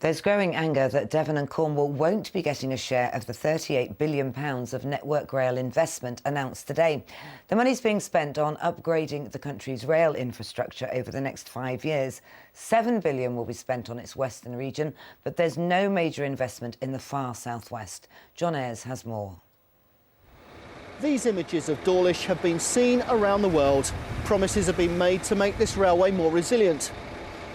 There's growing anger that Devon and Cornwall won't be getting a share of the £38 billion of Network Rail investment announced today. The money's being spent on upgrading the country's rail infrastructure over the next 5 years. £7 billion will be spent on its western region, but there's no major investment in the far southwest. John Ayres has more. These images of Dawlish have been seen around the world. Promises have been made to make this railway more resilient.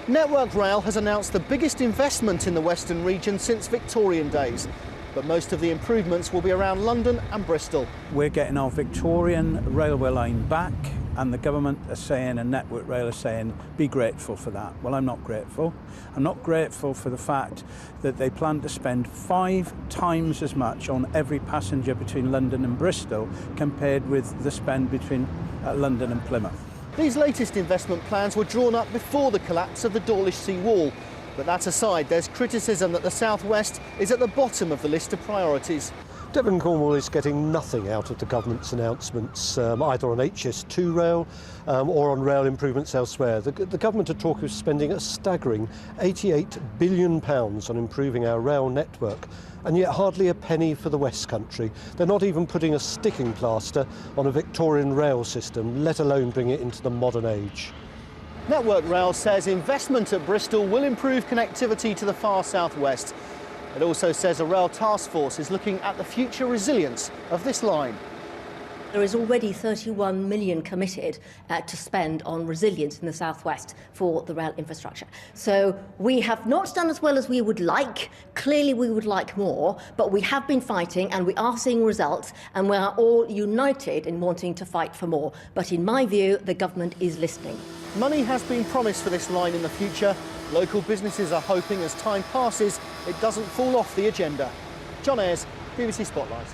Network Rail has announced the biggest investment in the western region since Victorian days, but most of the improvements will be around London and Bristol. We're getting our Victorian railway line back, and the government are saying, and Network Rail are saying, be grateful for that. Well, I'm not grateful. I'm not grateful for the fact that they plan to spend 5 times as much on every passenger between London and Bristol compared with the spend between London and Plymouth. These latest investment plans were drawn up before the collapse of the Dawlish Sea Wall. But that aside, there's criticism that the South West is at the bottom of the list of priorities. Devon and Cornwall is getting nothing out of the government's announcements, either on HS2 rail or on rail improvements elsewhere. The government are talking of spending a staggering £88 billion on improving our rail network, and yet hardly a penny for the West Country. They're not even putting a sticking plaster on a Victorian rail system, let alone bring it into the modern age. Network Rail says investment at Bristol will improve connectivity to the far southwest. It also says a rail task force is looking at the future resilience of this line. There is already 31 million committed to spend on resilience in the southwest for the rail infrastructure. So we have not done as well as we would like. Clearly we would like more, but we have been fighting and we are seeing results, and we are all united in wanting to fight for more. But in my view, the government is listening. Money has been promised for this line in the future. Local businesses are hoping as time passes it doesn't fall off the agenda. John Ayres, BBC Spotlight.